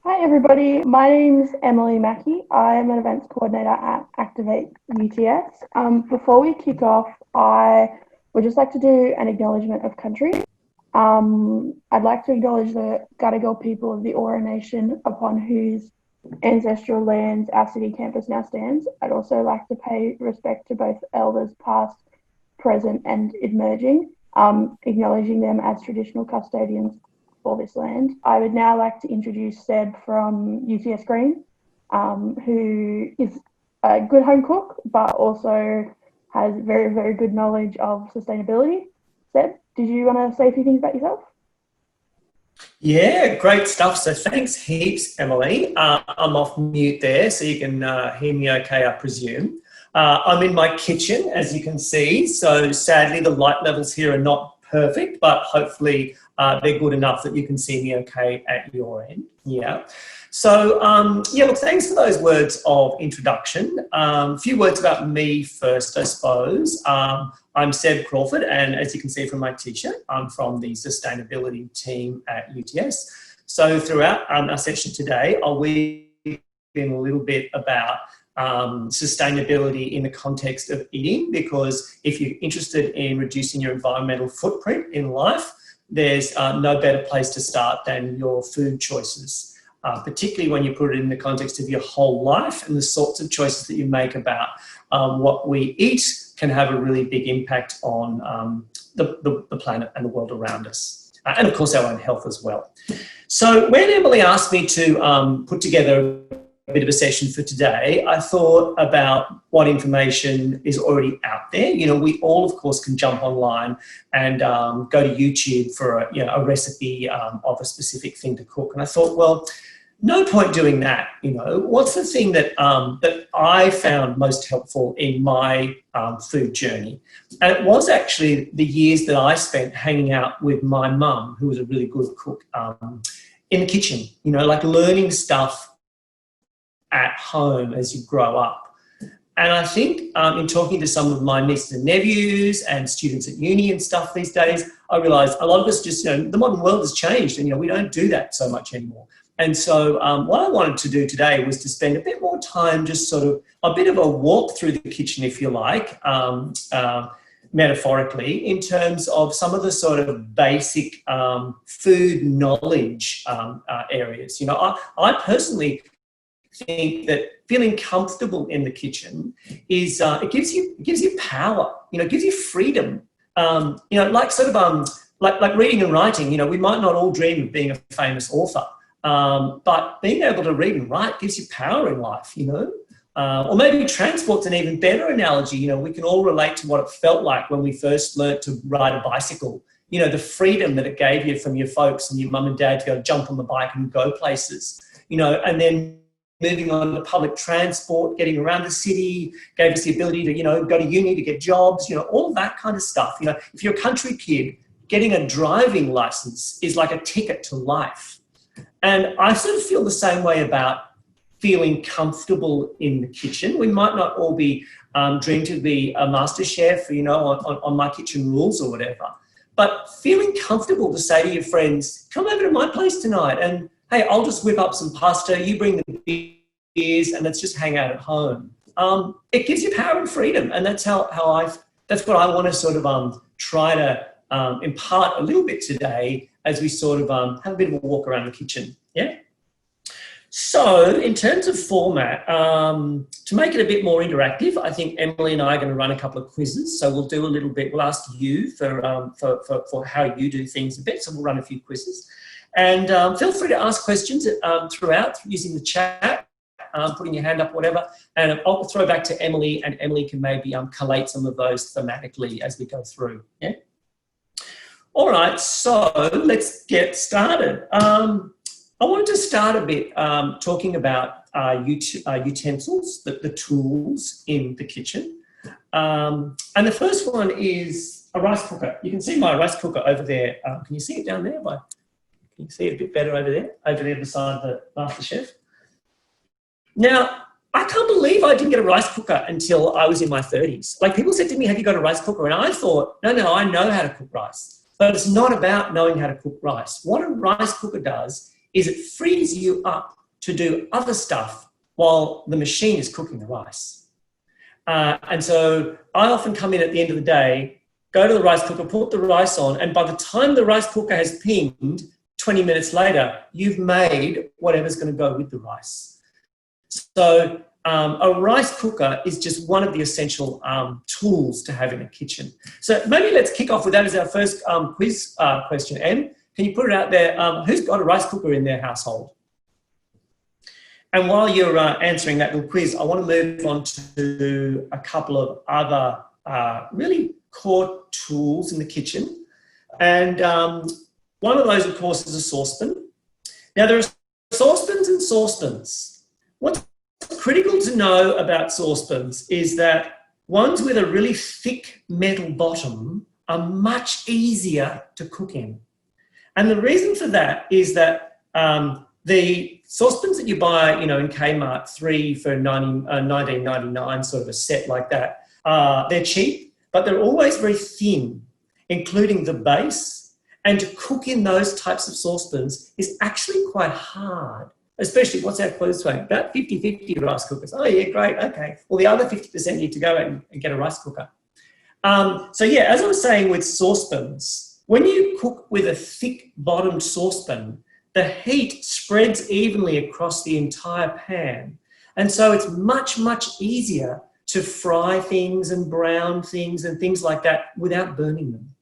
Hi everybody, my name's Emily Mackey. I'm an events coordinator at ActivateUTS. Before we kick off, I would just like to do an acknowledgement of country. I'd like to acknowledge the Gadigal people of the Eora Nation upon whose ancestral lands our city campus now stands. I'd also like to pay respect to both elders past, present and emerging, acknowledging them as traditional custodians for this land. I would now like to introduce Seb from UTS Green, who is a good home cook, but also has very, very good knowledge of sustainability. Seb, did you want to say a few things about yourself? Yeah, great stuff. So thanks heaps, Emily. I'm off mute there, so you can hear me okay, I presume. I'm in my kitchen, as you can see. So sadly, the light levels here are not perfect, but hopefully they're good enough that you can see me okay at your end. Yeah. So, look, thanks for those words of introduction. A few words about me first, I suppose. I'm Seb Crawford, and as you can see from my t-shirt, I'm from the Sustainability team at UTS. So throughout our session today, I'll weave in a little bit about sustainability in the context of eating, because if you're interested in reducing your environmental footprint in life, there's no better place to start than your food choices, particularly when you put it in the context of your whole life, and the sorts of choices that you make about what we eat can have a really big impact on the planet and the world around us, and of course our own health as well. So when Emily asked me to put together a bit of a session for today, I thought about what information is already out there. You know, we all, of course, can jump online and go to YouTube for a recipe of a specific thing to cook. And I thought, well, no point doing that. You know, what's the thing that that I found most helpful in my food journey? And it was actually the years that I spent hanging out with my mum, who was a really good cook, in the kitchen. You know, like learning stuff at home as you grow up. And I think in talking to some of my nieces and nephews and students at uni and stuff these days, I realised a lot of us just, the modern world has changed, and, we don't do that so much anymore. And so what I wanted to do today was to spend a bit more time, just sort of a bit of a walk through the kitchen, if you like, metaphorically, in terms of some of the sort of basic food knowledge areas. I personally think that feeling comfortable in the kitchen is it gives you power. It gives you freedom. Like reading and writing. We might not all dream of being a famous author, but being able to read and write gives you power in life. Or maybe transport's an even better analogy. We can all relate to what it felt like when we first learnt to ride a bicycle. The freedom that it gave you from your folks and your mum and dad to go jump on the bike and go places. And then moving on to public transport, getting around the city, gave us the ability to, go to uni to get jobs, all of that kind of stuff. If you're a country kid, getting a driving license is like a ticket to life. And I sort of feel the same way about feeling comfortable in the kitchen. We might not all be dreamed to be a master chef, on My Kitchen Rules or whatever, but feeling comfortable to say to your friends, come over to my place tonight and, hey, I'll just whip up some pasta, you bring the beers, and let's just hang out at home. It gives you power and freedom, and that's that's what I want to sort of try to impart a little bit today as we sort of have a bit of a walk around the kitchen. Yeah. So in terms of format, to make it a bit more interactive, I think Emily and I are going to run a couple of quizzes. So we'll do a little bit. We'll ask you for how you do things a bit. So we'll run a few quizzes. And feel free to ask questions throughout using the chat, putting your hand up, whatever. And I'll throw back to Emily, and Emily can maybe collate some of those thematically as we go through. Yeah. All right, so let's get started. I wanted to start a bit talking about utensils, the tools in the kitchen. And the first one is a rice cooker. You can see my rice cooker over there. Can you see it down there? Can you see it a bit better over there beside the master chef? Now, I can't believe I didn't get a rice cooker until I was in my 30s. Like, people said to me, have you got a rice cooker? And I thought, no, I know how to cook rice. But it's not about knowing how to cook rice. What a rice cooker does is it frees you up to do other stuff while the machine is cooking the rice. And so I often come in at the end of the day, go to the rice cooker, put the rice on, and by the time the rice cooker has pinged, 20 minutes later, you've made whatever's going to go with the rice. So a rice cooker is just one of the essential tools to have in a kitchen. So maybe let's kick off with that as our first quiz question. Em, can you put it out there? Who's got a rice cooker in their household? And while you're answering that little quiz, I want to move on to a couple of other really core tools in the kitchen. And one of those, of course, is a saucepan. Now, there are saucepans and saucepans. What's critical to know about saucepans is that ones with a really thick metal bottom are much easier to cook in. And the reason for that is that the saucepans that you buy, you know, in Kmart, 3 for $19.99, sort of a set like that, they're cheap, but they're always very thin, including the base. And to cook in those types of saucepans is actually quite hard, especially, what's our close rate? About 50-50 rice cookers. Oh, yeah, great, okay. Well, the other 50% need to go out and get a rice cooker. So, yeah, as I was saying with saucepans, when you cook with a thick-bottomed saucepan, the heat spreads evenly across the entire pan. And so it's much, much easier to fry things and brown things and things like that without burning them.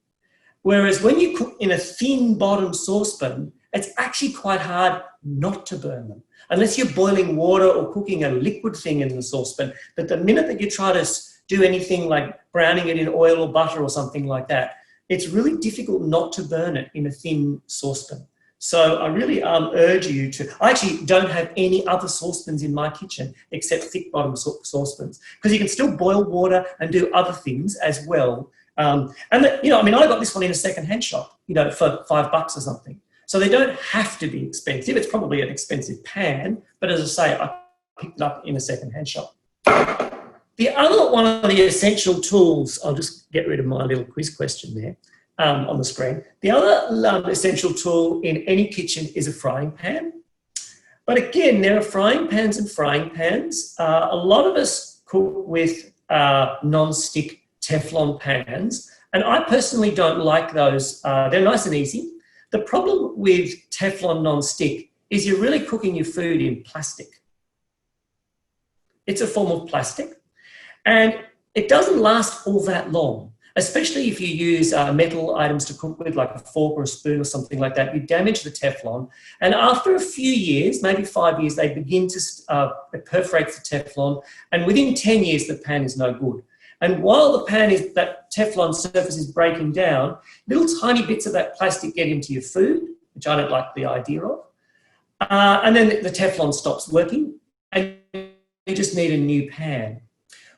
Whereas when you cook in a thin bottom saucepan, it's actually quite hard not to burn them, unless you're boiling water or cooking a liquid thing in the saucepan. But the minute that you try to do anything like browning it in oil or butter or something like that, it's really difficult not to burn it in a thin saucepan. So I really urge you to, I actually don't have any other saucepans in my kitchen except thick bottom saucepans, because you can still boil water and do other things as well. And you know, I mean, I got this one in a secondhand shop, you know, for $5 or something. So they don't have to be expensive. It's probably an expensive pan, but as I say, I picked it up in a secondhand shop. The other one of the essential tools, I'll just get rid of my little quiz question there. On the screen. The other essential tool in any kitchen is a frying pan. But again, there are frying pans and frying pans. A lot of us cook with non-stick Teflon pans, and I personally don't like those. They're nice and easy. The problem with Teflon non-stick is you're really cooking your food in plastic. It's a form of plastic, and it doesn't last all that long. Especially if you use metal items to cook with, like a fork or a spoon or something like that, you damage the Teflon. And after a few years, maybe 5 years, they begin to perforate the Teflon. And within 10 years, the pan is no good. And while the pan is, that Teflon surface is breaking down, little tiny bits of that plastic get into your food, which I don't like the idea of. And then the Teflon stops working and you just need a new pan.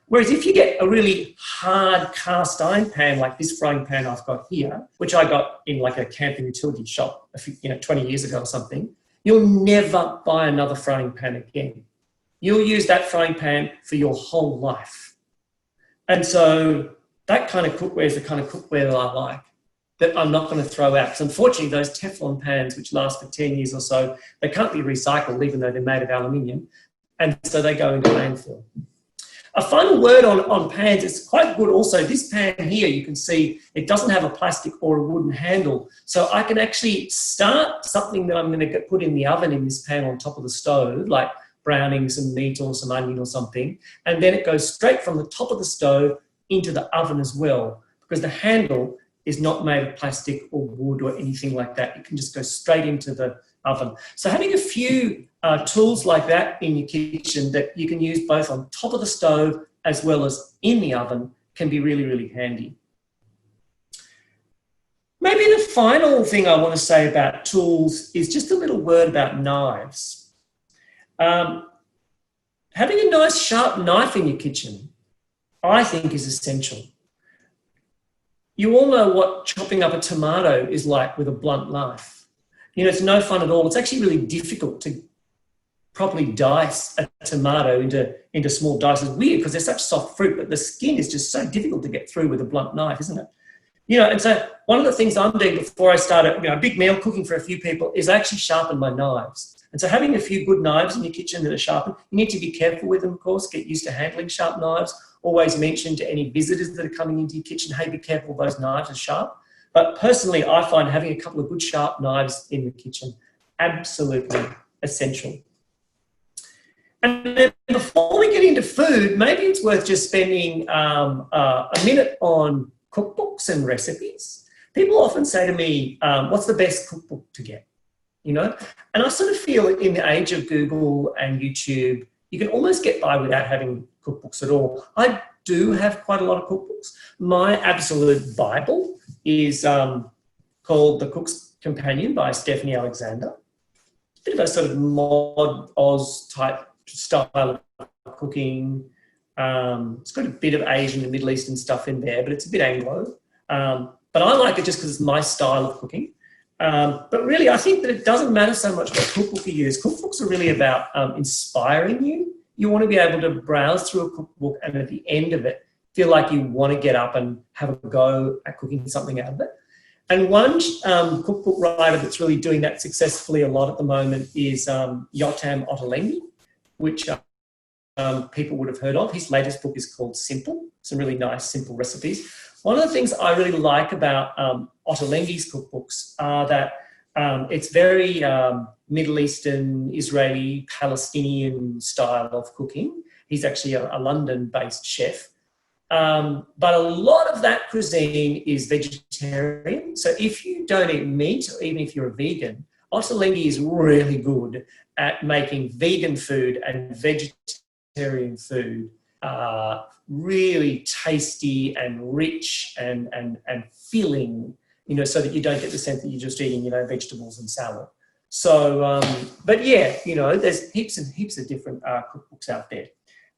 Whereas if you get a really hard cast iron pan like this frying pan I've got here, which I got in like a camping utility shop 20 years ago or something, you'll never buy another frying pan again. You'll use that frying pan for your whole life. And so that kind of cookware is the kind of cookware that I like, that I'm not going to throw out. Because unfortunately, those Teflon pans, which last for 10 years or so, they can't be recycled even though they're made of aluminium. And so they go into landfill. A final word on pans, it's quite good also. This pan here, you can see it doesn't have a plastic or a wooden handle. So I can actually start something that I'm going to put in the oven in this pan on top of the stove, like browning some meat or some onion or something. And then it goes straight from the top of the stove into the oven as well, because the handle is not made of plastic or wood or anything like that. It can just go straight into the oven. So having a few tools like that in your kitchen that you can use both on top of the stove as well as in the oven can be really, really handy. Maybe the final thing I want to say about tools is just a little word about knives. Having a nice sharp knife in your kitchen, I think, is essential. You all know what chopping up a tomato is like with a blunt knife. You know, it's no fun at all. It's actually really difficult to properly dice a tomato into small dices. Weird, because they're such soft fruit, but the skin is just so difficult to get through with a blunt knife, isn't it? And so one of the things I'm doing before I start a big meal cooking for a few people is I actually sharpen my knives. And so having a few good knives in your kitchen that are sharpened, you need to be careful with them, of course, get used to handling sharp knives. Always mention to any visitors that are coming into your kitchen, hey, be careful, those knives are sharp. But personally, I find having a couple of good sharp knives in the kitchen absolutely essential. And then before we get into food, maybe it's worth just spending a minute on cookbooks and recipes. People often say to me, what's the best cookbook to get? And I sort of feel in the age of Google and YouTube, you can almost get by without having cookbooks at all. I do have quite a lot of cookbooks. My absolute Bible is called The Cook's Companion by Stephanie Alexander. It's a bit of a sort of mod Oz type style of cooking. It's got a bit of Asian and Middle Eastern stuff in there, but it's a bit Anglo. But I like it just because it's my style of cooking. But really, I think that it doesn't matter so much what cookbook you use. Cookbooks are really about inspiring you. You want to be able to browse through a cookbook and at the end of it, feel like you want to get up and have a go at cooking something out of it. And one cookbook writer that's really doing that successfully a lot at the moment is Yotam Ottolenghi, which people would have heard of. His latest book is called Simple, some really nice, simple recipes. One of the things I really like about Ottolenghi's cookbooks are that it's very Middle Eastern, Israeli, Palestinian style of cooking. He's actually a London-based chef. But a lot of that cuisine is vegetarian. So if you don't eat meat, or even if you're a vegan, Ottolenghi is really good at making vegan food and vegetarian food really tasty and rich and filling, so that you don't get the sense that you're just eating, vegetables and salad. So, but yeah, there's heaps and heaps of different cookbooks out there.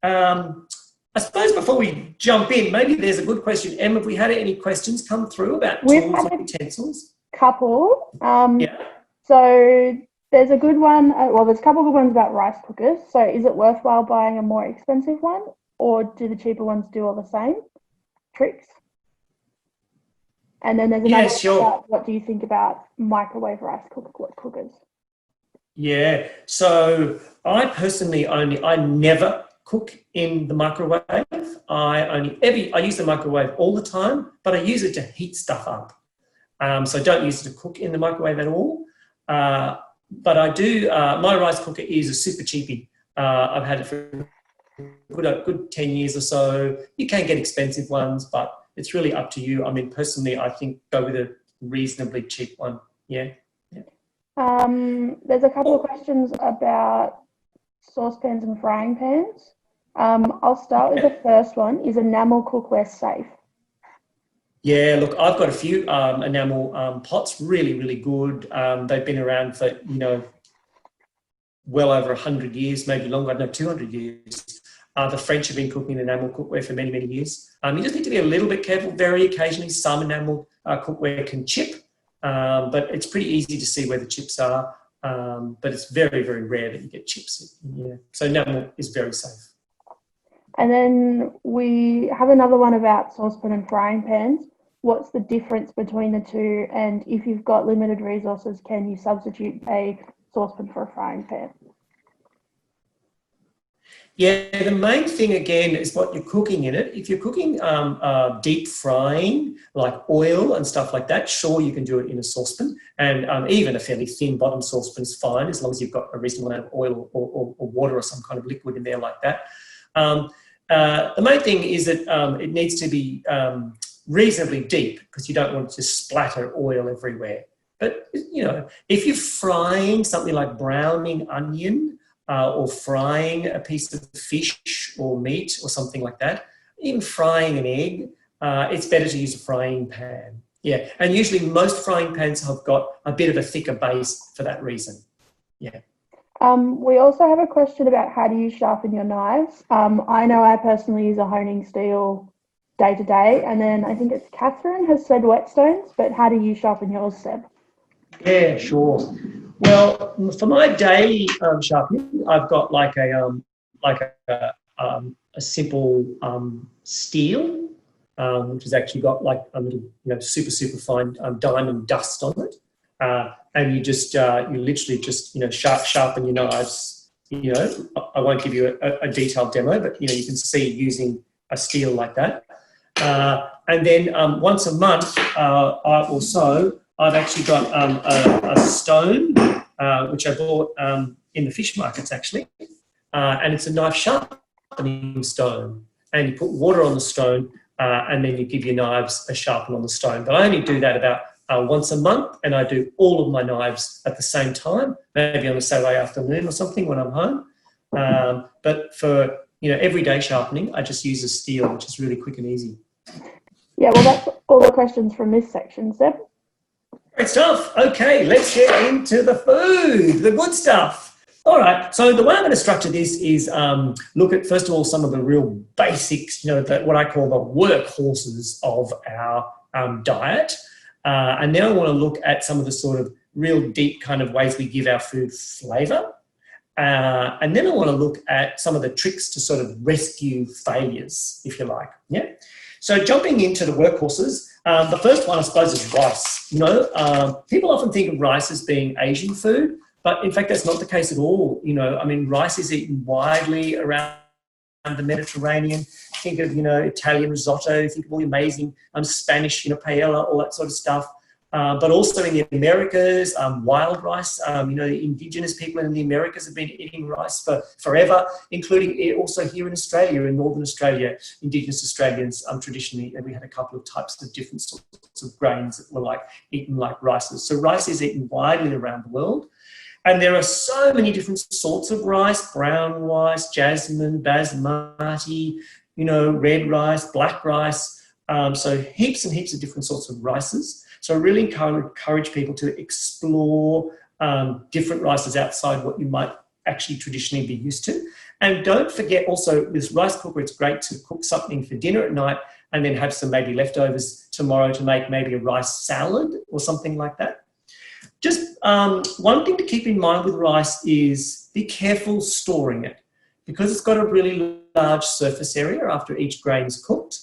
I suppose before we jump in, maybe there's a good question. Em, have we had any questions come through about tools or utensils? Couple. Yeah. So there's a good one. There's a couple of good ones about rice cookers. So is it worthwhile buying a more expensive one, or do the cheaper ones do all the same tricks? And then there's another one about what do you think about microwave rice cookers? Yeah. So I personally I never cook in the microwave. I use the microwave all the time, but I use it to heat stuff up. So I don't use it to cook in the microwave at all. But I do, my rice cooker is a super cheapie. I've had it for a good 10 years or so. You can get expensive ones, but it's really up to you. I mean, personally, I think go with a reasonably cheap one. Yeah. There's a couple of questions about saucepans and frying pans. I'll start with the first one. Is enamel cookware safe? Yeah, look, I've got a few enamel pots, really, really good. They've been around for, well over 100 years, maybe longer, I don't know, 200 years. The French have been cooking enamel cookware for many, many years. You just need to be a little bit careful. Very occasionally, some enamel cookware can chip, but it's pretty easy to see where the chips are. But it's very, very rare that you get chips. Yeah. So enamel is very safe. And then we have another one about saucepan and frying pans. What's the difference between the two? And if you've got limited resources, can you substitute a saucepan for a frying pan? Yeah, the main thing again is what you're cooking in it. If you're cooking deep frying, like oil and stuff like that, sure, you can do it in a saucepan. And even a fairly thin bottom saucepan is fine, as long as you've got a reasonable amount of oil or water or some kind of liquid in there like that. The main thing is that it needs to be reasonably deep, because you don't want to splatter oil everywhere. But, if you're frying something like browning onion or frying a piece of fish or meat or something like that, even frying an egg, it's better to use a frying pan. Yeah, and usually most frying pans have got a bit of a thicker base for that reason. Yeah. We also have a question about how do you sharpen your knives. I know I personally use a honing steel day to day, and then I think it's Catherine has said whetstones, but how do you sharpen yours, Seb? Yeah, sure. Well, for my daily sharpening, I've got like a simple steel which has actually got like a little, super, super fine diamond dust on it. And you just, you literally just, sharpen your knives. I won't give you a detailed demo, but, you can see using a steel like that. And then once a month or so, I've actually got a stone, which I bought in the fish markets, actually. And it's a knife sharpening stone. And you put water on the stone, and then you give your knives a sharpen on the stone. But I only do that about once a month, and I do all of my knives at the same time, maybe on a Saturday afternoon or something when I'm home. But for everyday sharpening, I just use a steel, which is really quick and easy. Yeah, well, that's all the questions from this section, Seb. Great stuff. Okay, let's get into the food, the good stuff. All right, so the way I'm going to structure this is look at, first of all, some of the real basics, what I call the workhorses of our diet. And then I want to look at some of the sort of real deep kind of ways we give our food flavour. And then I want to look at some of the tricks to sort of rescue failures, if you like. Yeah. So jumping into the workhorses, the first one, I suppose, is rice. People often think of rice as being Asian food, but in fact, that's not the case at all. Rice is eaten widely around the Mediterranean. Think of, Italian risotto, think of all the amazing Spanish, paella, all that sort of stuff. But also in the Americas, wild rice. The indigenous people in the Americas have been eating rice for forever, including also here in Australia, in Northern Australia. Indigenous Australians traditionally, we had a couple of types of different sorts of grains that were eaten like rices. So rice is eaten widely around the world. And there are so many different sorts of rice: brown rice, jasmine, basmati, red rice, black rice. So heaps and heaps of different sorts of rices. So I really encourage people to explore different rices outside what you might actually traditionally be used to. And don't forget also, this rice cooker, it's great to cook something for dinner at night and then have some maybe leftovers tomorrow to make maybe a rice salad or something like that. Just one thing to keep in mind with rice is be careful storing it, because it's got a really large surface area after each grain's cooked.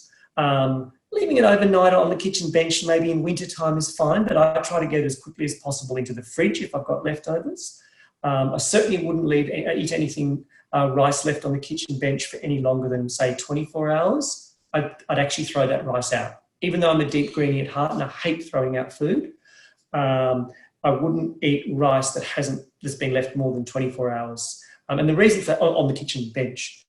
Leaving it overnight on the kitchen bench, maybe in winter time, is fine, but I try to get it as quickly as possible into the fridge if I've got leftovers. I certainly wouldn't eat anything rice left on the kitchen bench for any longer than, say, 24 hours. I'd actually throw that rice out. Even though I'm a deep greenie at heart and I hate throwing out food, I wouldn't eat rice that's been left more than 24 hours. And the reason for on the kitchen bench.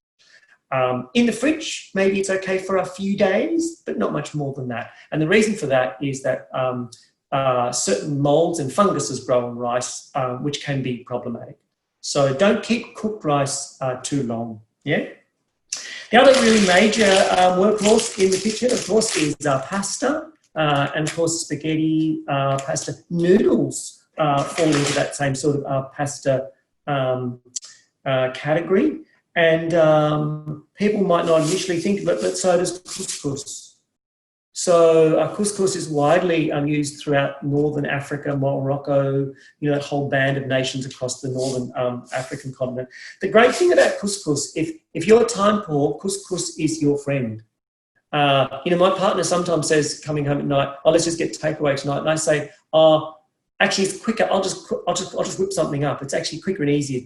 In the fridge, maybe it's okay for a few days, but not much more than that. And the reason for that is that certain molds and funguses grow on rice, which can be problematic. So don't keep cooked rice too long. Yeah. The other really major workhorse in the kitchen, of course, is pasta, and of course spaghetti, pasta. Noodles fall into that same sort of pasta category. And people might not initially think of it, but so does couscous. So couscous is widely used throughout northern Africa, Morocco, that whole band of nations across the northern African continent. The great thing about couscous, if you're time poor, couscous is your friend. My partner sometimes says, coming home at night, let's just get takeaway tonight. And I say, actually, it's quicker. I'll just whip something up. It's actually quicker and easier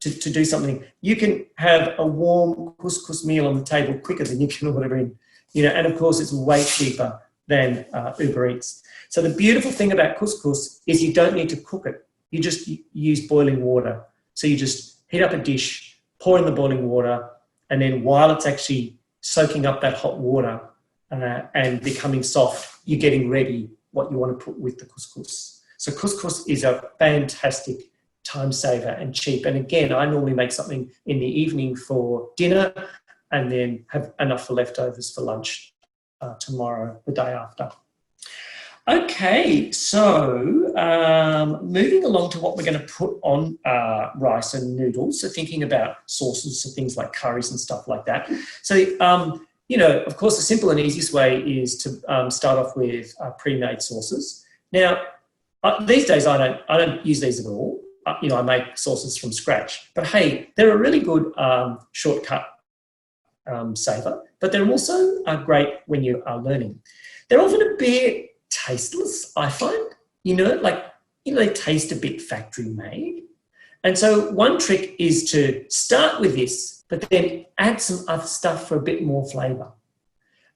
to do something. You can have a warm couscous meal on the table quicker than you can order in, and of course it's way cheaper than Uber Eats. So the beautiful thing about couscous is you don't need to cook it. You just use boiling water. So you just heat up a dish, pour in the boiling water, and then while it's actually soaking up that hot water and becoming soft, you're getting ready what you want to put with the couscous. So couscous is a fantastic time saver and cheap. And again, I normally make something in the evening for dinner and then have enough for leftovers for lunch tomorrow, the day after. Okay, so moving along to what we're going to put on rice and noodles. So thinking about sauces, so things like curries and stuff like that. So, of course, the simple and easiest way is to start off with pre-made sauces. Now, these days I don't use these at all. I make sauces from scratch. But hey, they're a really good shortcut savour, but they're also great when you are learning. They're often a bit tasteless, I find, they taste a bit factory made. And so one trick is to start with this, but then add some other stuff for a bit more flavour.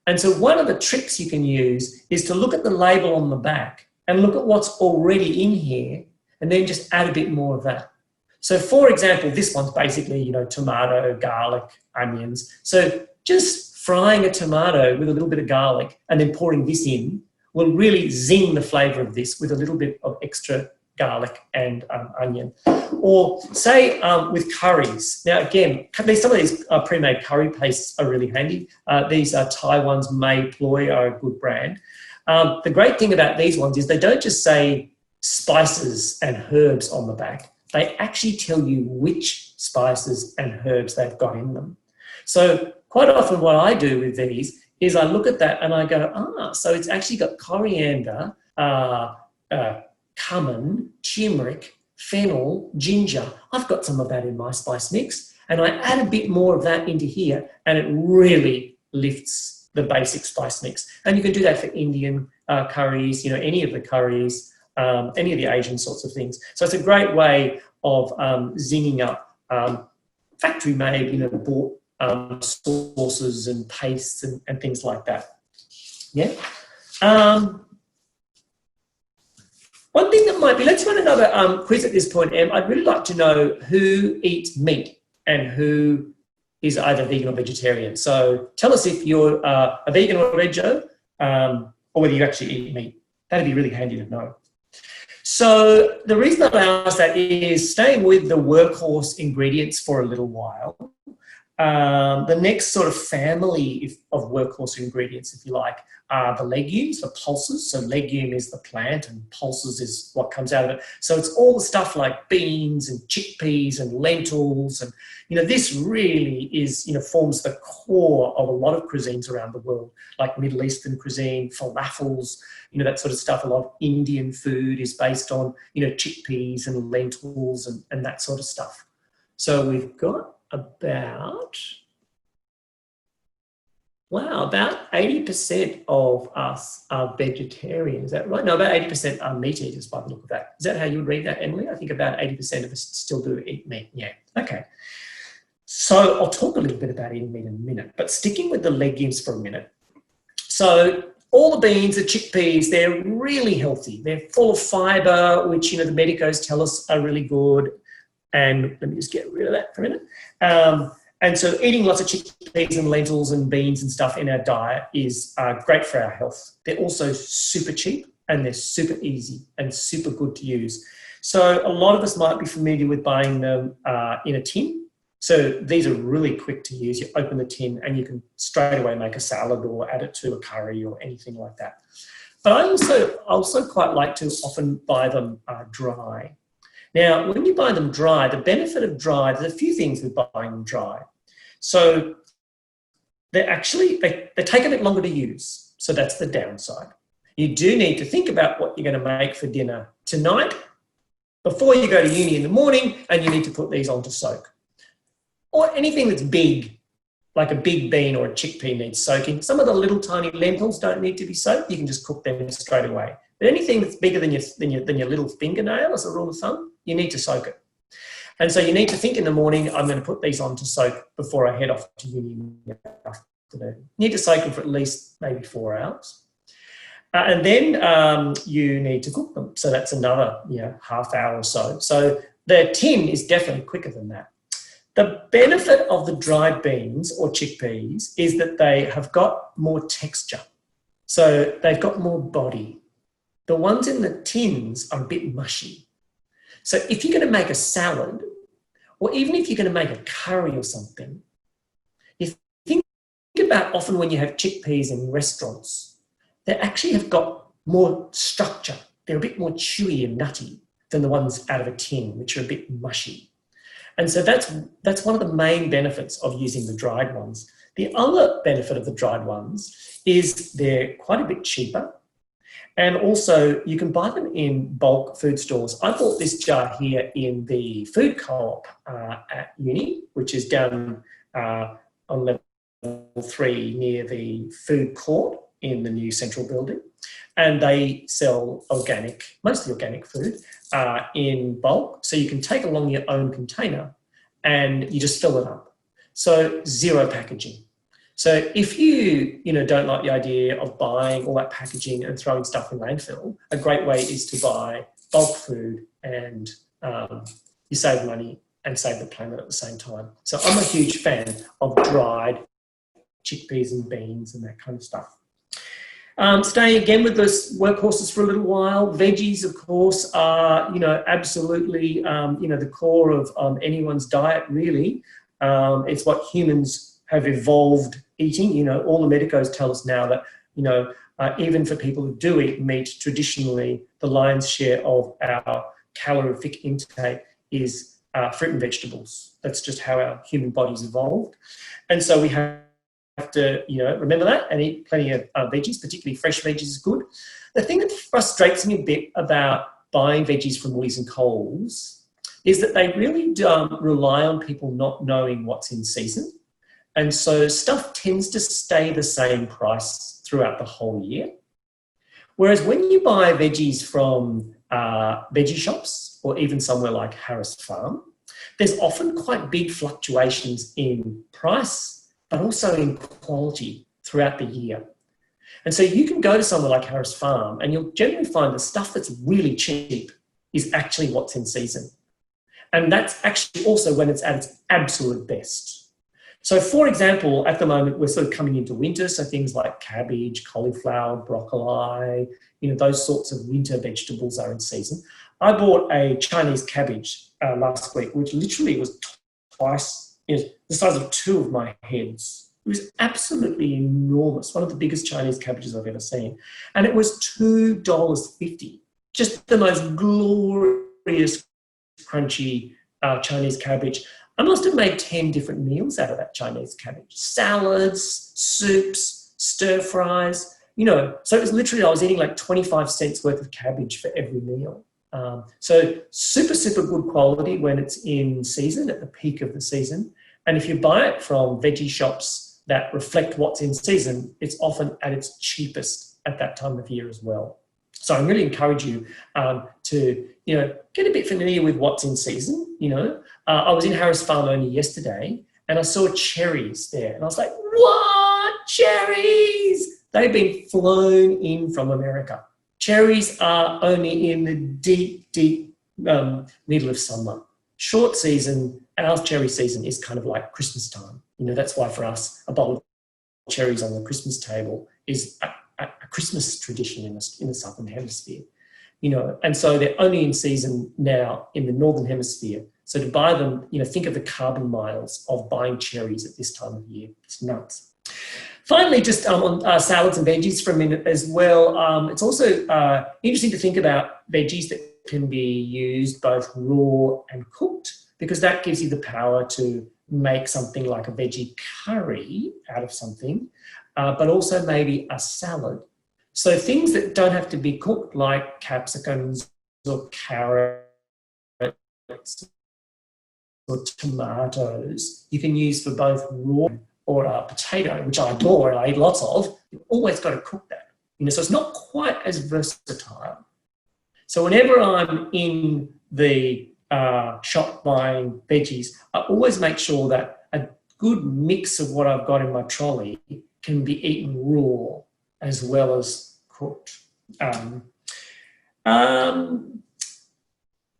And so one of the tricks you can use is to look at the label on the back and look at what's already in here and then just add a bit more of that. So for example, this one's basically, tomato, garlic, onions. So just frying a tomato with a little bit of garlic and then pouring this in will really zing the flavour of this with a little bit of extra garlic and onion. Or say with curries. Now again, some of these pre-made curry pastes are really handy. These are Thai ones, Mei Ploy are a good brand. The great thing about these ones is they don't just say spices and herbs on the back. They actually tell you which spices and herbs they've got in them. So quite often what I do with these is I look at that and I go, so it's actually got coriander, cumin, turmeric, fennel, ginger. I've got some of that in my spice mix, and I add a bit more of that into here, and it really lifts the basic spice mix. And you can do that for Indian curries, any of the curries, any of the Asian sorts of things. So it's a great way of zinging up factory-made, bought sauces and pastes and things like that. Yeah. One thing that might be, let's run another quiz at this point, Em. I'd really like to know who eats meat and who is either vegan or vegetarian. So tell us if you're a vegan or a veggie, or whether you actually eat meat. That'd be really handy to know. So the reason that I ask that is staying with the workhorse ingredients for a little while. The next sort of family of workhorse ingredients, if you like, are the legumes, the pulses. So legume is the plant and pulses is what comes out of it. So it's all the stuff like beans and chickpeas and lentils. And, this really is, forms the core of a lot of cuisines around the world, like Middle Eastern cuisine, falafels, that sort of stuff. A lot of Indian food is based on, chickpeas and lentils and that sort of stuff. So we've got about 80% of us are vegetarian. Is that right? No, about 80% are meat eaters by the look of that. Is that how you would read that, Emily? I think about 80% of us still do eat meat. Yeah, okay. So I'll talk a little bit about eating meat in a minute, but sticking with the legumes for a minute. So all the beans, the chickpeas, they're really healthy. They're full of fibre, which, the medicos tell us are really good. And let me just get rid of that for a minute. And so eating lots of chickpeas and lentils and beans and stuff in our diet is great for our health. They're also super cheap and they're super easy and super good to use. So a lot of us might be familiar with buying them in a tin. So these are really quick to use. You open the tin and you can straight away make a salad or add it to a curry or anything like that. But I also quite like to often buy them dry. Now, when you buy them dry, the benefit of dry, there's a few things with buying them dry. So they take a bit longer to use. So that's the downside. You do need to think about what you're going to make for dinner tonight before you go to uni in the morning, and you need to put these on to soak. Or anything that's big, like a big bean or a chickpea needs soaking. Some of the little tiny lentils don't need to be soaked. You can just cook them straight away. But anything that's bigger than your little fingernail, as a rule of thumb, you need to soak it. And so you need to think in the morning, I'm going to put these on to soak before I head off to uni in the afternoon. You need to soak them for at least maybe 4 hours. And then you need to cook them. So that's another half hour or so. So the tin is definitely quicker than that. The benefit of the dried beans or chickpeas is that they have got more texture. So they've got more body. The ones in the tins are a bit mushy. So if you're going to make a salad, or even if you're going to make a curry or something, you think about often when you have chickpeas in restaurants, they actually have got more structure. They're a bit more chewy and nutty than the ones out of a tin, which are a bit mushy. And so that's one of the main benefits of using the dried ones. The other benefit of the dried ones is they're quite a bit cheaper. And also you can buy them in bulk food stores. I bought this jar here in the food co-op at uni, which is down on level 3 near the food court in the new central building. And they sell organic, mostly organic food in bulk. So you can take along your own container and you just fill it up. So 0 packaging. So if you don't like the idea of buying all that packaging and throwing stuff in landfill, a great way is to buy bulk food, and you save money and save the planet at the same time. So I'm a huge fan of dried chickpeas and beans and that kind of stuff. Staying again with those workhorses for a little while, veggies, of course, are, absolutely, the core of anyone's diet, really. It's what humans have evolved eating. All the medicos tell us now that, even for people who do eat meat, traditionally, the lion's share of our calorific intake is fruit and vegetables. That's just how our human bodies evolved. And so we have to, remember that and eat plenty of veggies, particularly fresh veggies is good. The thing that frustrates me a bit about buying veggies from Woolies and Coles is that they really rely on people not knowing what's in season. And so stuff tends to stay the same price throughout the whole year. Whereas when you buy veggies from veggie shops or even somewhere like Harris Farm, there's often quite big fluctuations in price, but also in quality throughout the year. And so you can go to somewhere like Harris Farm and you'll generally find the stuff that's really cheap is actually what's in season. And that's actually also when it's at its absolute best. So for example, at the moment, we're sort of coming into winter, so things like cabbage, cauliflower, broccoli, those sorts of winter vegetables are in season. I bought a Chinese cabbage last week, which literally was twice, the size of 2 of my heads. It was absolutely enormous, one of the biggest Chinese cabbages I've ever seen. And it was $2.50, just the most glorious, crunchy Chinese cabbage. I must have made 10 different meals out of that Chinese cabbage. Salads, soups, stir fries, So it was literally, I was eating like 25 cents worth of cabbage for every meal. So super, super good quality when it's in season, at the peak of the season. And if you buy it from veggie shops that reflect what's in season, it's often at its cheapest at that time of year as well. So I really encourage you to, get a bit familiar with what's in season. I was in Harris Farm only yesterday and I saw cherries there. And I was like, what? Cherries? They've been flown in from America. Cherries are only in the deep, deep middle of summer. Short season, our cherry season is kind of like Christmas time. That's why for us, a bowl of cherries on the Christmas table is a Christmas tradition in the Southern Hemisphere. And so they're only in season now in the Northern Hemisphere. So to buy them, think of the carbon miles of buying cherries at this time of year. It's nuts. Finally, just on salads and veggies for a minute as well. It's also interesting to think about veggies that can be used both raw and cooked, because that gives you the power to make something like a veggie curry out of something, but also maybe a salad. So things that don't have to be cooked, like capsicums or carrots or tomatoes, you can use for both raw or a potato, which I adore and I eat lots of. You've always got to cook that. So it's not quite as versatile. So whenever I'm in the shop buying veggies, I always make sure that a good mix of what I've got in my trolley can be eaten raw as well as cooked.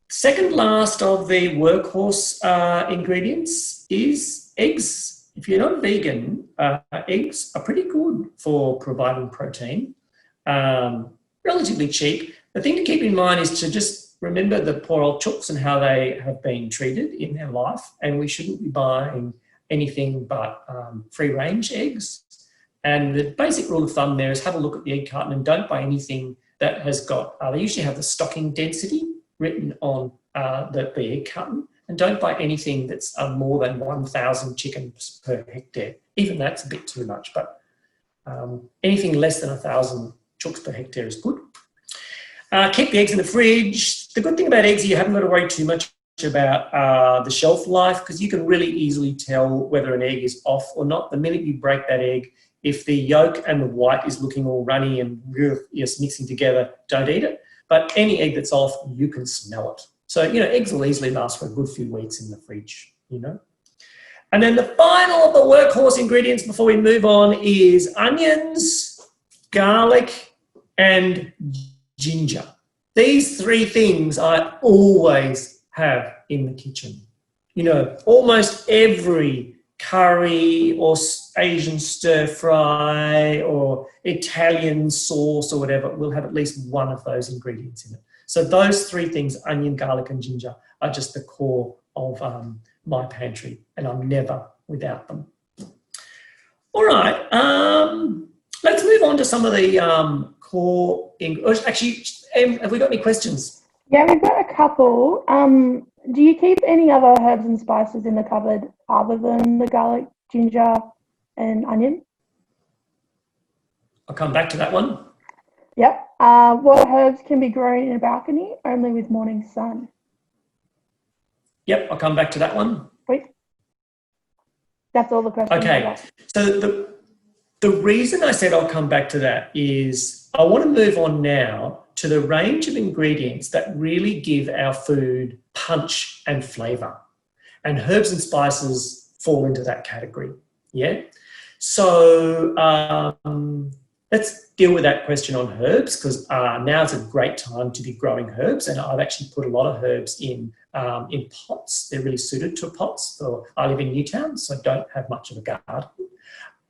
Second last of the workhorse ingredients is eggs. If you're not vegan, eggs are pretty good for providing protein, relatively cheap. The thing to keep in mind is to just remember the poor old chooks and how they have been treated in their life, and we shouldn't be buying anything but free-range eggs. And the basic rule of thumb there is have a look at the egg carton and don't buy anything that has got, they usually have the stocking density written on the egg carton, and don't buy anything that's more than 1,000 chickens per hectare. Even that's a bit too much, but anything less than 1,000 chooks per hectare is good. Keep the eggs in the fridge. The good thing about eggs is you haven't got to worry too much about the shelf life, because you can really easily tell whether an egg is off or not. The minute you break that egg, if the yolk and the white is looking all runny and just mixing together, don't eat it. But any egg that's off, you can smell it. So, eggs will easily last for a good few weeks in the fridge, And then the final of the workhorse ingredients before we move on is onions, garlic, and ginger. These three things I always have in the kitchen. Almost every curry or Asian stir fry or Italian sauce or whatever will have at least one of those ingredients in it. So those three things, onion, garlic, and ginger, are just the core of my pantry, and I'm never without them. All right, let's move on to some of the core ingredients. Actually, have we got any questions? Yeah, we've got a couple. Do you keep any other herbs and spices in the cupboard other than the garlic, ginger, and onion? I'll come back to that one. Yep. What herbs can be grown in a balcony only with morning sun? Yep, I'll come back to that one. Wait. That's all the questions. Okay, so the reason I said I'll come back to that is I want to move on now to the range of ingredients that really give our food punch and flavour. And herbs and spices fall into that category, yeah? So let's deal with that question on herbs, because now is a great time to be growing herbs, and I've actually put a lot of herbs in pots. They're really suited to pots. So I live in Newtown, so I don't have much of a garden.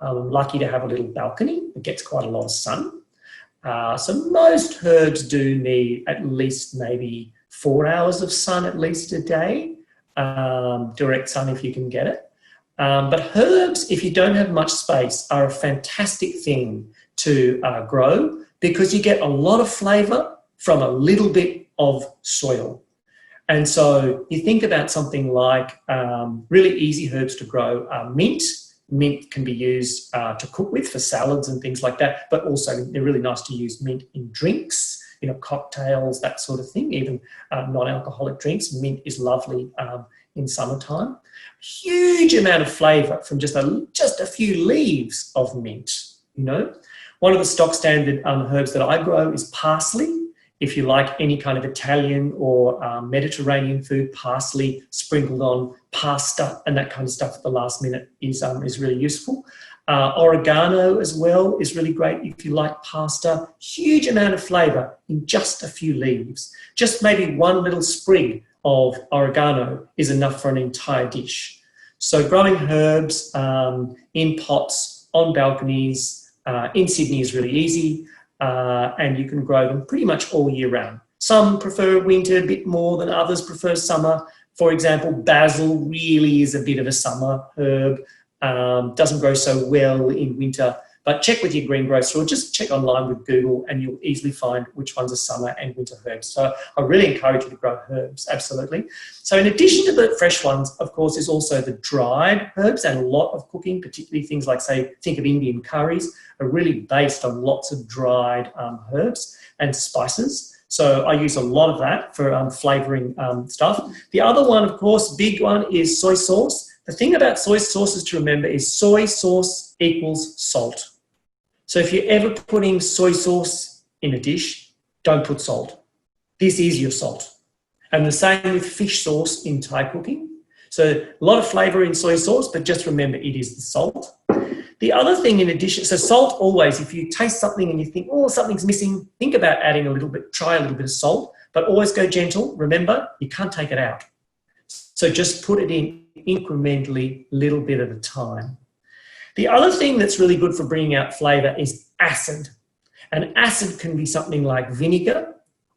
I'm lucky to have a little balcony that gets quite a lot of sun. So most herbs do need at least maybe 4 hours of sun at least a day, direct sun if you can get it. But herbs, if you don't have much space, are a fantastic thing to grow, because you get a lot of flavour from a little bit of soil. And so you think about something like really easy herbs to grow are mint. Mint can be used to cook with for salads and things like that, but also they're really nice to use mint in drinks, cocktails, that sort of thing, even non-alcoholic drinks. Mint is lovely in summertime. Huge amount of flavour from just a few leaves of mint, One of the stock standard herbs that I grow is parsley. If you like any kind of Italian or Mediterranean food, parsley sprinkled on pasta and that kind of stuff at the last minute is really useful. Oregano as well is really great if you like pasta. Huge amount of flavour in just a few leaves. Just maybe one little sprig of oregano is enough for an entire dish. So growing herbs in pots, on balconies, in Sydney is really easy. And you can grow them pretty much all year round. Some prefer winter a bit more than others prefer summer. For example, basil really is a bit of a summer herb. Doesn't grow so well in winter, but check with your greengrocer or just check online with Google and you'll easily find which ones are summer and winter herbs. So I really encourage you to grow herbs, absolutely. So in addition to the fresh ones, of course, there's also the dried herbs, and a lot of cooking, particularly things like, say, think of Indian curries, are really based on lots of dried herbs and spices. So I use a lot of that for flavouring stuff. The other one, of course, big one, is soy sauce. The thing about soy sauces to remember is soy sauce equals salt. So if you're ever putting soy sauce in a dish, don't put salt. This is your salt. And the same with fish sauce in Thai cooking. So a lot of flavour in soy sauce, but just remember it is the salt. The other thing in addition, so salt always, if you taste something and you think, oh, something's missing, think about adding a little bit, try a little bit of salt, but always go gentle. Remember, you can't take it out. So just put it in incrementally, little bit at a time. The other thing that's really good for bringing out flavour is acid. And acid can be something like vinegar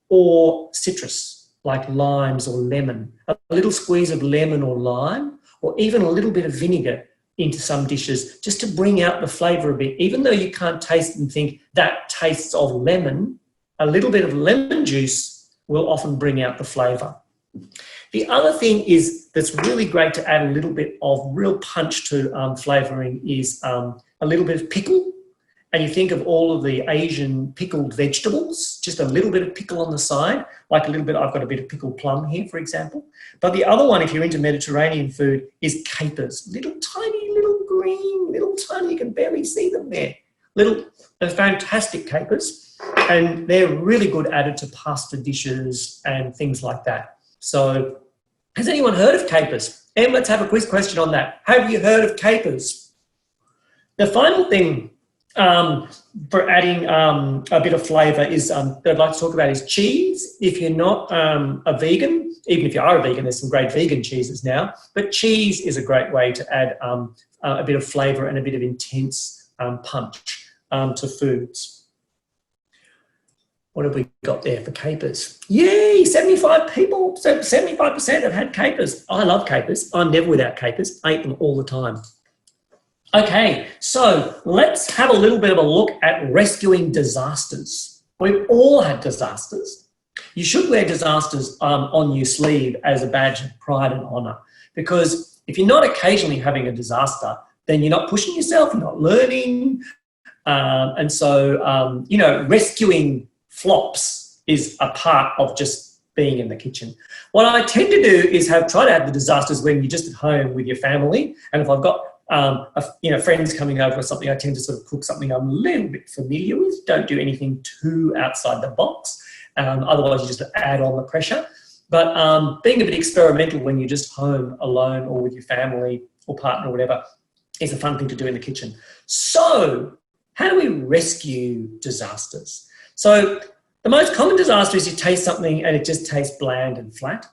or citrus, like limes or lemon. A little squeeze of lemon or lime, or even a little bit of vinegar into some dishes, just to bring out the flavour a bit. Even though you can't taste and think that tastes of lemon, a little bit of lemon juice will often bring out the flavour. The other thing is that's really great to add a little bit of real punch to flavouring is a little bit of pickle and you think of all of the Asian pickled vegetables, just a little bit of pickle on the side, like a little bit, I've got a bit of pickled plum here, for example. But the other one, if you're into Mediterranean food, is capers. Little tiny, little green, little tiny, you can barely see them there. They're fantastic capers, and they're really good added to pasta dishes and things like that. So has anyone heard of capers? And let's have a quiz question on that. Have you heard of capers? The final thing for adding a bit of flavour is that I'd like to talk about is cheese. If you're not a vegan, even if you are a vegan, there's some great vegan cheeses now, but cheese is a great way to add a bit of flavour and a bit of intense punch to foods. What have we got there for capers? Yay, 75 people, so 75% have had capers. I love capers. I'm never without capers. I eat them all the time. Okay, so let's have a little bit of a look at rescuing disasters. We've all had disasters. You should wear disasters on your sleeve as a badge of pride and honour, because if you're not occasionally having a disaster, then you're not pushing yourself, you're not learning. And so, you know, rescuing flops is a part of just being in the kitchen. What I tend to do is try to have the disasters when you're just at home with your family, and if I've got friends coming over or something, I tend to sort of cook something I'm a little bit familiar with. Don't do anything too outside the box. Otherwise, you just add on the pressure. But being a bit experimental when you're just home alone or with your family or partner or whatever is a fun thing to do in the kitchen. So how do we rescue disasters? So the most common disaster is you taste something and it just tastes bland and flat.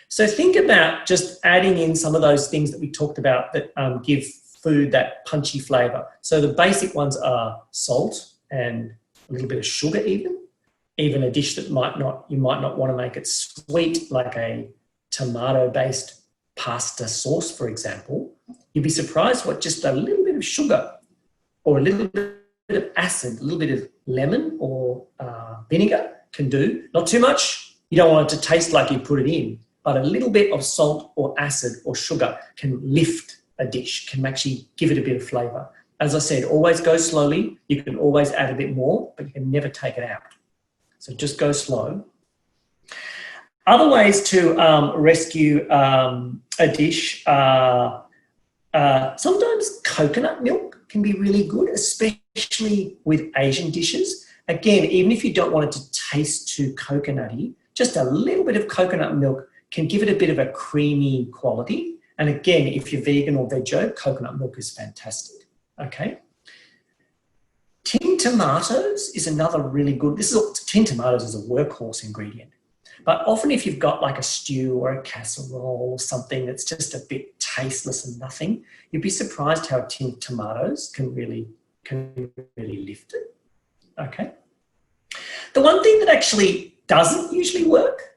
So think about just adding in some of those things that we talked about that give food that punchy flavour. So the basic ones are salt and a little bit of sugar even a dish that you might not want to make it sweet, like a tomato-based pasta sauce, for example. You'd be surprised what just a little bit of sugar or a little bit of acid, a little bit of lemon or vinegar can do. Not too much. You don't want it to taste like you put it in, but a little bit of salt or acid or sugar can lift a dish, can actually give it a bit of flavour. As I said, always go slowly. You can always add a bit more, but you can never take it out. So just go slow. Other ways to rescue a dish are sometimes coconut milk can be really good, especially with Asian dishes. Again, even if you don't want it to taste too coconutty, just a little bit of coconut milk can give it a bit of a creamy quality. And again, if you're vegan or veggie, coconut milk is fantastic, okay? Tinned tomatoes is another really good, tinned tomatoes is a workhorse ingredient. But often if you've got like a stew or a casserole or something that's just a bit tasteless and nothing, you'd be surprised how tinned tomatoes can really lift it, okay? The one thing that actually doesn't usually work,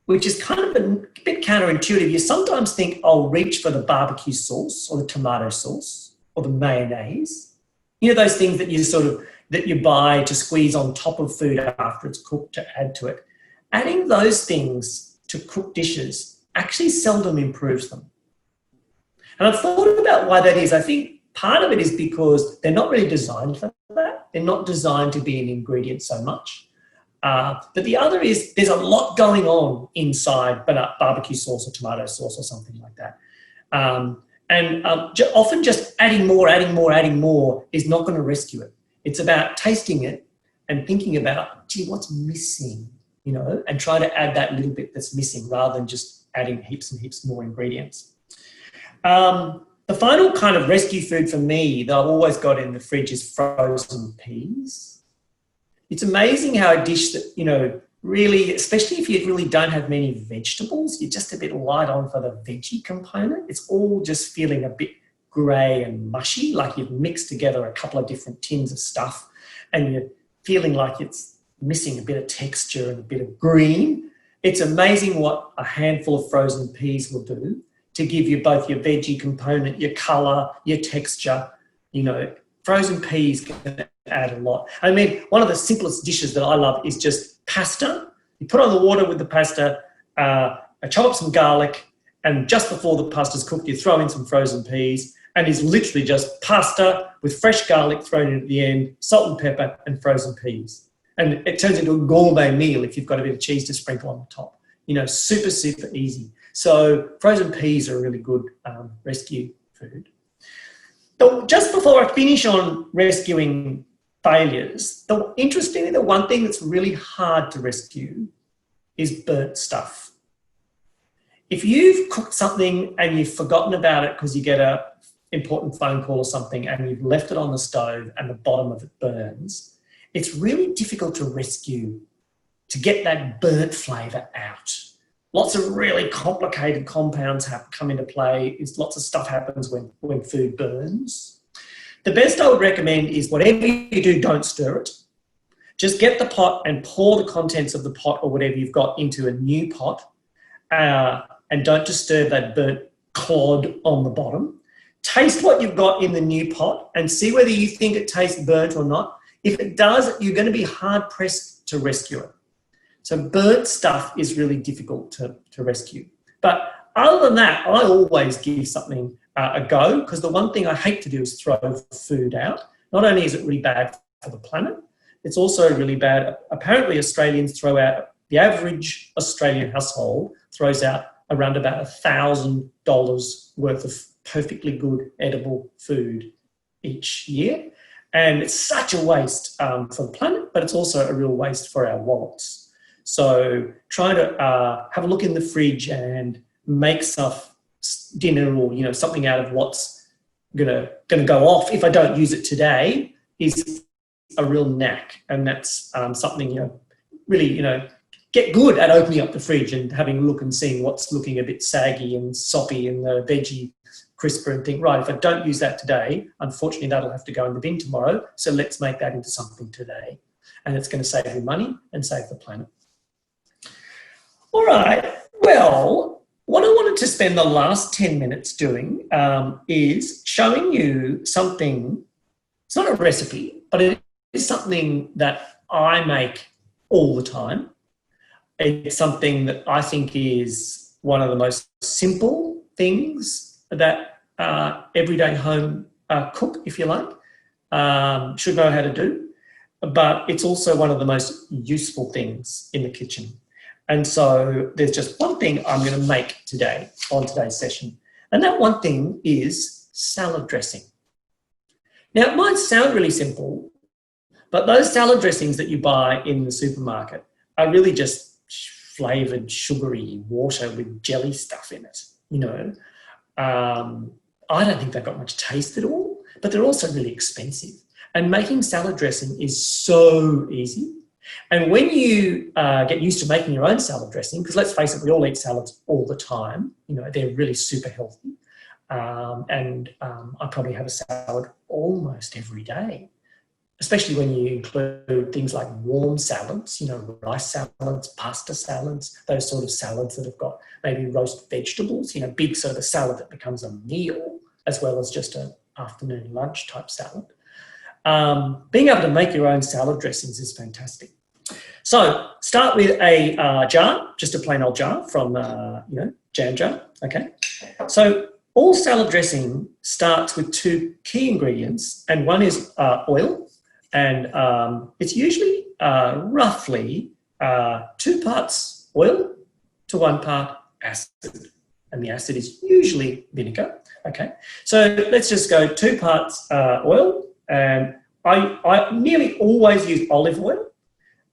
which is kind of a bit counterintuitive, you sometimes think, I'll reach for the barbecue sauce or the tomato sauce or the mayonnaise. You know, those things that you buy to squeeze on top of food after it's cooked to add to it. Adding those things to cooked dishes actually seldom improves them. And I've thought about why that is. I think part of it is because they're not really designed for that. They're not designed to be an ingredient so much. But the other is there's a lot going on inside barbecue sauce or tomato sauce or something like that. Often just adding more is not going to rescue it. It's about tasting it and thinking about, gee, what's missing, you know, and try to add that little bit that's missing rather than just adding heaps and heaps more ingredients. The final kind of rescue food for me that I've always got in the fridge is frozen peas. It's amazing how a dish that, you know, really, especially if you really don't have many vegetables, you're just a bit light on for the veggie component. It's all just feeling a bit grey and mushy, like you've mixed together a couple of different tins of stuff and you're feeling like it's missing a bit of texture and a bit of green. It's amazing what a handful of frozen peas will do to give you both your veggie component, your colour, your texture. You know, frozen peas can add a lot. I mean, one of the simplest dishes that I love is just pasta. You put on the water with the pasta, chop up some garlic, and just before the pasta's cooked, you throw in some frozen peas, and is literally just pasta with fresh garlic thrown in at the end, salt and pepper, and frozen peas. And it turns into a gourmet meal if you've got a bit of cheese to sprinkle on the top. You know, super, super easy. So frozen peas are a really good rescue food. So just before I finish on rescuing failures, interestingly, the one thing that's really hard to rescue is burnt stuff. If you've cooked something and you've forgotten about it because you get an important phone call or something and you've left it on the stove and the bottom of it burns, it's really difficult to rescue, to get that burnt flavour out. Lots of really complicated compounds come into play. Lots of stuff happens when food burns. The best I would recommend is whatever you do, don't stir it. Just get the pot and pour the contents of the pot or whatever you've got into a new pot, and don't disturb that burnt clod on the bottom. Taste what you've got in the new pot and see whether you think it tastes burnt or not. If it does, you're going to be hard-pressed to rescue it. So burnt stuff is really difficult to rescue. But other than that, I always give something a go, because the one thing I hate to do is throw food out. Not only is it really bad for the planet, it's also really bad. Apparently, Australians throw out, the average Australian household throws out around about $1,000 worth of perfectly good edible food each year. And it's such a waste for the planet, but it's also a real waste for our wallets. So try to have a look in the fridge and make stuff, dinner or, you know, something out of what's gonna go off if I don't use it today is a real knack. And that's something, you know, really, you know, get good at opening up the fridge and having a look and seeing what's looking a bit saggy and soppy and the veggie crisper, and think, right, if I don't use that today, unfortunately that'll have to go in the bin tomorrow, so let's make that into something today. And it's going to save you money and save the planet. All right, well, what I wanted to spend the last 10 minutes doing is showing you something. It's not a recipe, but it is something that I make all the time. It's something that I think is one of the most simple things that everyday home cook, if you like, should know how to do. But it's also one of the most useful things in the kitchen. And so there's just one thing I'm going to make today on today's session. And that one thing is salad dressing. Now, it might sound really simple, but those salad dressings that you buy in the supermarket are really just flavoured, sugary water with jelly stuff in it, you know. I don't think they've got much taste at all, but they're also really expensive. And making salad dressing is so easy. And when you get used to making your own salad dressing, because let's face it, we all eat salads all the time, you know, they're really super healthy. I probably have a salad almost every day, especially when you include things like warm salads, you know, rice salads, pasta salads, those sort of salads that have got maybe roast vegetables, you know, big sort of a salad that becomes a meal as well as just an afternoon lunch type salad. Being able to make your own salad dressings is fantastic. So start with a jar, just a plain old jar from, you know, jam jar, okay? So all salad dressing starts with two key ingredients, and one is oil. And it's usually roughly 2 parts oil to 1 part acid. And the acid is usually vinegar. Okay, so let's just go 2 parts oil. And I nearly always use olive oil.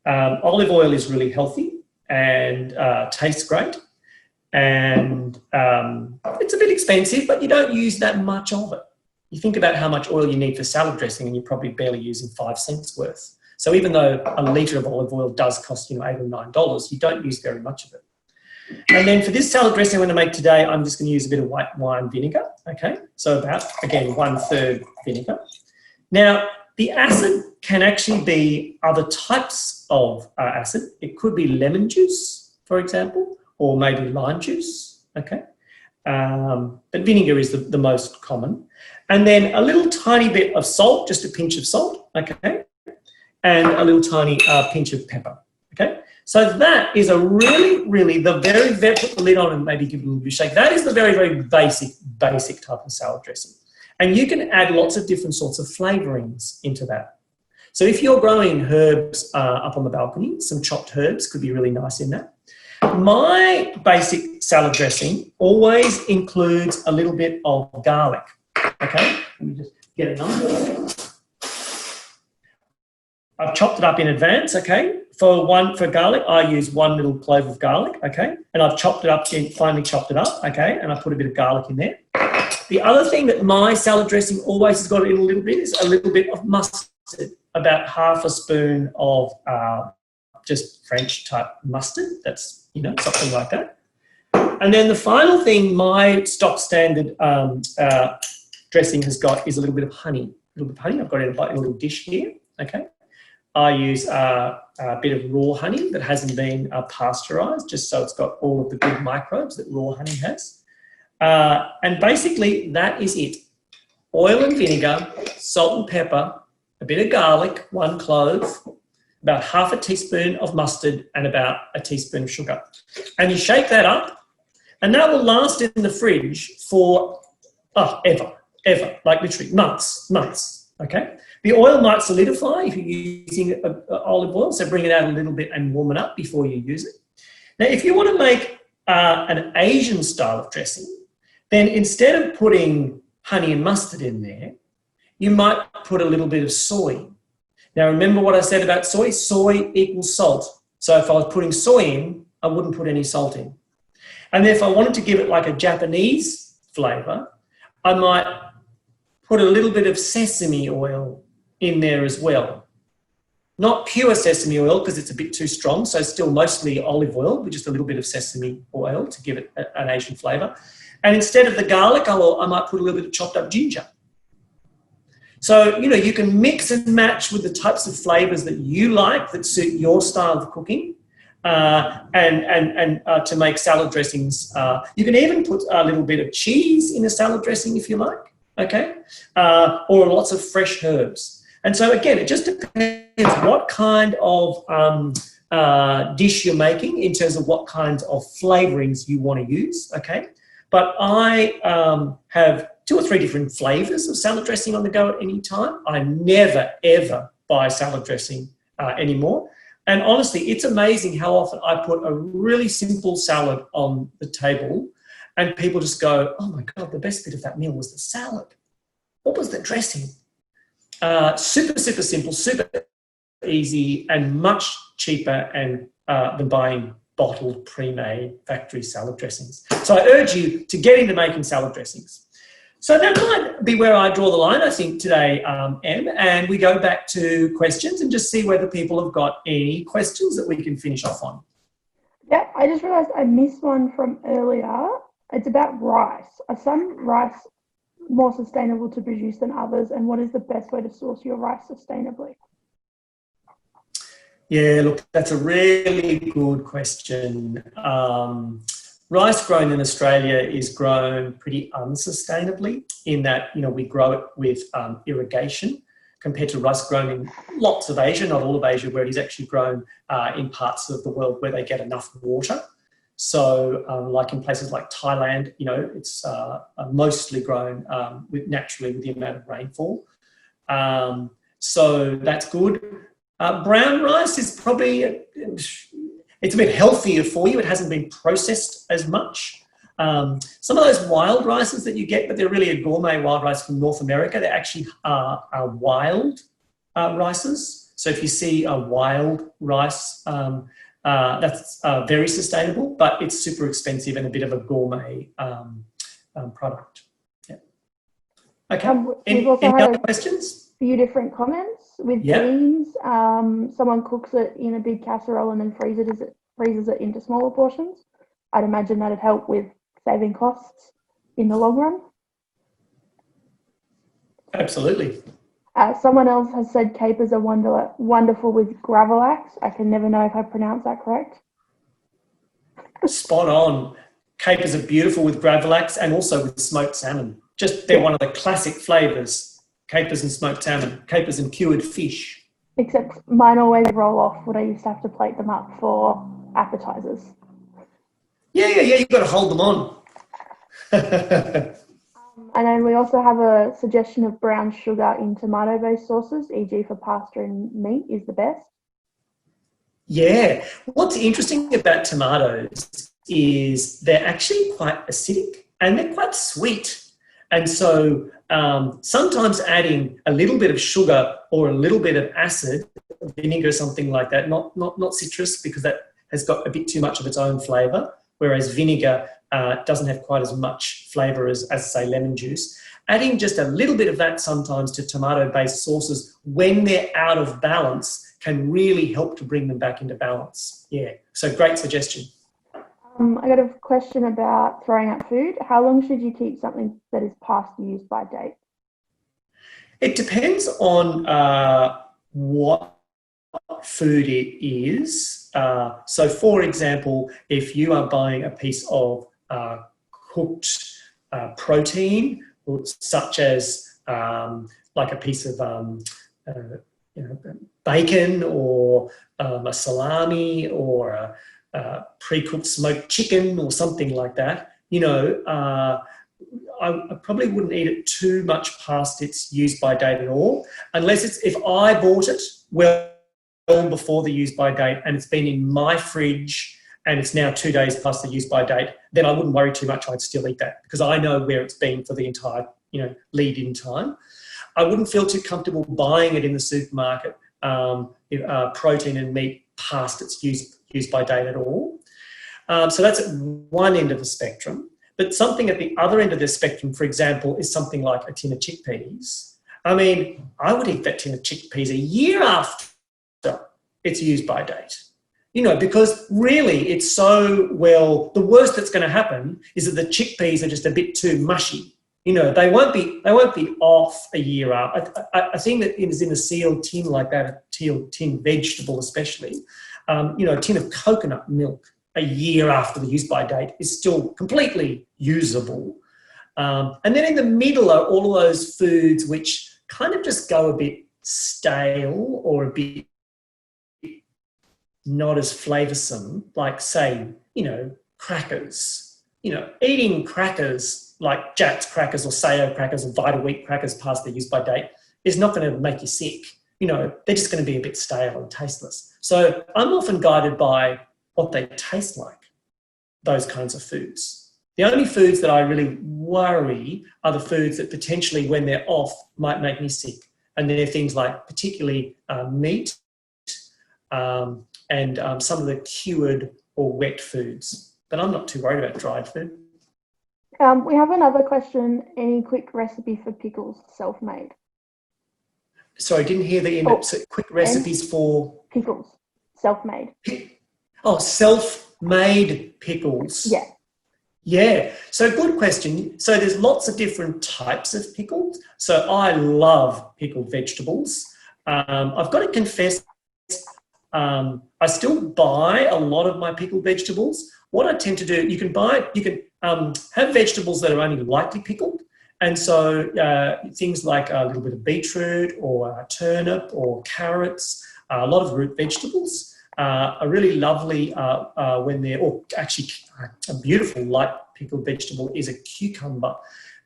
Olive oil is really healthy and tastes great. And it's a bit expensive, but you don't use that much of it. You think about how much oil you need for salad dressing and you're probably barely using 5 cents worth. So even though a litre of olive oil does cost, you know, $8 or $9, you don't use very much of it. And then for this salad dressing I'm going to make today, I'm just going to use a bit of white wine vinegar, okay? So about, again, 1/3 vinegar. Now, the acid can actually be other types of acid. It could be lemon juice, for example, or maybe lime juice, okay? But vinegar is the most common. And then a little tiny bit of salt, just a pinch of salt, okay? And a little tiny pinch of pepper, okay? So that is a really, the very, put the lid on and maybe give it a little bit of shake. That is the very, very basic type of salad dressing. And you can add lots of different sorts of flavourings into that. So if you're growing herbs up on the balcony, some chopped herbs could be really nice in that. My basic salad dressing always includes a little bit of garlic. Okay, let me just get a number. I've chopped it up in advance, okay? For garlic, I use 1 little clove of garlic, okay? And I've chopped it up, finely chopped it up, okay? And I put a bit of garlic in there. The other thing that my salad dressing always has got in a little bit is a little bit of mustard, about half a spoon of just French type mustard. That's, you know, something like that. And then the final thing my stock standard dressing has got is a little bit of honey. A little bit of honey. I've got it in a little dish here, okay? I use a bit of raw honey that hasn't been pasteurised, just so it's got all of the good microbes that raw honey has. And basically, that is it. Oil and vinegar, salt and pepper, a bit of garlic, 1 clove, about half a teaspoon of mustard, and about a teaspoon of sugar. And you shake that up, and that will last in the fridge for ever, like literally months, okay? The oil might solidify if you're using olive oil, so bring it out a little bit and warm it up before you use it. Now, if you want to make an Asian style of dressing, then instead of putting honey and mustard in there, you might put a little bit of soy. Now, remember what I said about soy? Soy equals salt. So if I was putting soy in, I wouldn't put any salt in. And if I wanted to give it like a Japanese flavour, I might put a little bit of sesame oil in there as well. Not pure sesame oil because it's a bit too strong, so still mostly olive oil with just a little bit of sesame oil to give it an Asian flavour. And instead of the garlic, I might put a little bit of chopped up ginger. So, you know, you can mix and match with the types of flavours that you like that suit your style of cooking and to make salad dressings. You can even put a little bit of cheese in a salad dressing if you like, okay, or lots of fresh herbs. And so, again, it just depends what kind of dish you're making in terms of what kinds of flavourings you want to use, okay? But I have 2 or 3 different flavours of salad dressing on the go at any time. I never, ever buy salad dressing anymore. And honestly, it's amazing how often I put a really simple salad on the table and people just go, oh my God, the best bit of that meal was the salad. What was the dressing? Super, super simple, super easy, and much cheaper than buying bottled, pre-made factory salad dressings. So I urge you to get into making salad dressings. So that might be where I draw the line, I think, today, Em, and we go back to questions and just see whether people have got any questions that we can finish off on. Yeah, I just realised I missed one from earlier. It's about rice. Are some rice more sustainable to produce than others, and what is the best way to source your rice sustainably? Yeah, look, that's a really good question. Rice grown in Australia is grown pretty unsustainably in that, you know, we grow it with irrigation compared to rice grown in lots of Asia, not all of Asia, where it is actually grown in parts of the world where they get enough water. So like in places like Thailand, you know, it's mostly grown naturally with the amount of rainfall. So that's good. Brown rice is probably, it's a bit healthier for you. It hasn't been processed as much. Some of those wild rices that you get, but they're really a gourmet wild rice from North America, they actually are wild rices. So if you see a wild rice, that's very sustainable, but it's super expensive and a bit of a gourmet product. Yeah. Okay. Any other questions? Few different comments with beans. Someone cooks it in a big casserole and then freezes it into smaller portions. I'd imagine that'd help with saving costs in the long run. Absolutely. Someone else has said capers are wonderful with gravlax. I can never know if I pronounced that correct. Spot on. Capers are beautiful with gravlax and also with smoked salmon. They're one of the classic flavours. Capers and smoked salmon, capers and cured fish. Except mine always roll off when I used to have to plate them up for appetizers. Yeah, you've got to hold them on. And then we also have a suggestion of brown sugar in tomato-based sauces, e.g. for pasta and meat is the best. Yeah. What's interesting about tomatoes is they're actually quite acidic and they're quite sweet. And so sometimes adding a little bit of sugar or a little bit of acid, vinegar, something like that, not citrus, because that has got a bit too much of its own flavour, whereas vinegar doesn't have quite as much flavour as say, lemon juice. Adding just a little bit of that sometimes to tomato-based sauces when they're out of balance can really help to bring them back into balance. Yeah, so great suggestion. I got a question about throwing out food. How long should you keep something that is past the use by date? It depends on what food it is. So, for example, if you are buying a piece of cooked protein, such as like a piece of bacon or a salami or a pre-cooked smoked chicken or something like that, I probably wouldn't eat it too much past its use by date at all, unless if I bought it well before the use by date and it's been in my fridge and it's now 2 days past the use by date, then I wouldn't worry too much. I'd still eat that because I know where it's been for the entire, lead-in time. I wouldn't feel too comfortable buying it in the supermarket, protein and meat past its use by date at all. So that's at one end of the spectrum. But something at the other end of the spectrum, for example, is something like a tin of chickpeas. I mean, I would eat that tin of chickpeas a year after its use by date. Because really it's so well, the worst that's going to happen is that the chickpeas are just a bit too mushy. They won't be off a year after. I think that it is in a sealed tin like that, a tin vegetable especially, a tin of coconut milk a year after the use by date is still completely usable. And then in the middle are all of those foods which kind of just go a bit stale or a bit not as flavoursome, like say, crackers. Eating crackers like Jatz crackers or Sayo crackers or Vita Wheat crackers past their use by date is not going to make you sick. They're just going to be a bit stale and tasteless. So I'm often guided by what they taste like, those kinds of foods. The only foods that I really worry are the foods that potentially, when they're off, might make me sick. And they're things like particularly meat and some of the cured or wet foods. But I'm not too worried about dried food. We have another question. Any quick recipe for pickles, self-made? Sorry, I didn't hear the end. So quick recipes for... Pickles, self-made. Oh, self-made pickles. Yeah. Yeah, so good question. So there's lots of different types of pickles. So I love pickled vegetables. I've got to confess, I still buy a lot of my pickled vegetables. What I tend to do, you can have vegetables that are only lightly pickled. And so things like a little bit of beetroot or turnip or carrots, a lot of root vegetables are really lovely when they're, or actually a beautiful light pickled vegetable is a cucumber.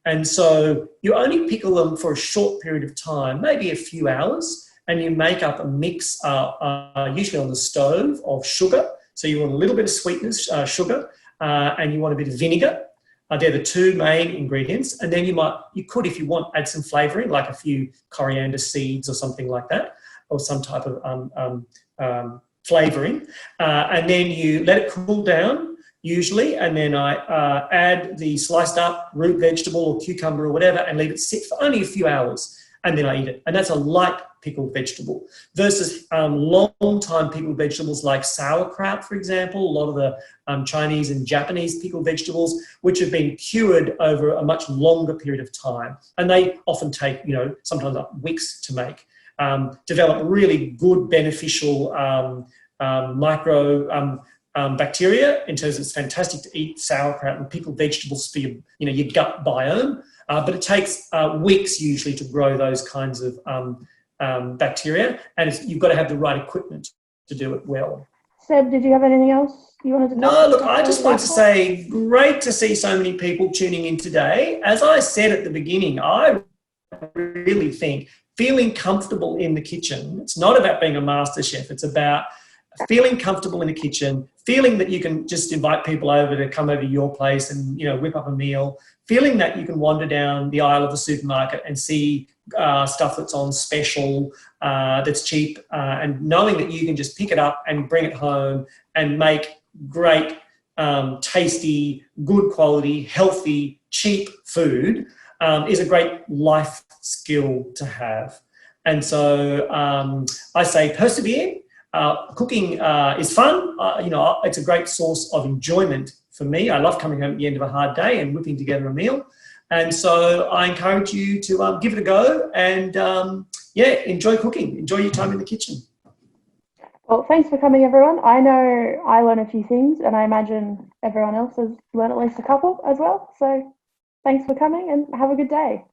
And so you only pickle them for a short period of time, maybe a few hours, and you make up a mix, usually on the stove, of sugar. So you want a little bit of sweetness, sugar, and you want a bit of vinegar. They're the two main ingredients. And then you could, if you want, add some flavouring, like a few coriander seeds or something like that, or some type of flavouring. And then you let it cool down, usually, and then I add the sliced up root vegetable or cucumber or whatever and leave it sit for only a few hours, and then I eat it. And that's a light pickled vegetable versus long-time pickled vegetables like sauerkraut, for example, a lot of the Chinese and Japanese pickled vegetables, which have been cured over a much longer period of time. And they often take, sometimes up weeks to make, develop really good beneficial micro bacteria. In terms of, it's fantastic to eat sauerkraut and pickled vegetables for your gut biome, but it takes weeks usually to grow those kinds of bacteria, and you've got to have the right equipment to do it well. Seb, did you have anything else you wanted to touch No, on? look, I just wanted to say, great to see so many people tuning in today. As I said at the beginning, I really think feeling comfortable in the kitchen, it's not about being a master chef, it's about feeling comfortable in the kitchen, feeling that you can just invite people over to come over to your place and, you know, whip up a meal, feeling that you can wander down the aisle of the supermarket and see stuff that's on special, that's cheap, and knowing that you can just pick it up and bring it home and make great, tasty, good quality, healthy, cheap food is a great life skill to have. And so I say persevere. Cooking is fun. You know, it's a great source of enjoyment for me. I love coming home at the end of a hard day and whipping together a meal. And so I encourage you to give it a go and, yeah, enjoy cooking. Enjoy your time in the kitchen. Well, thanks for coming, everyone. I know I learned a few things, and I imagine everyone else has learned at least a couple as well. So thanks for coming, and have a good day.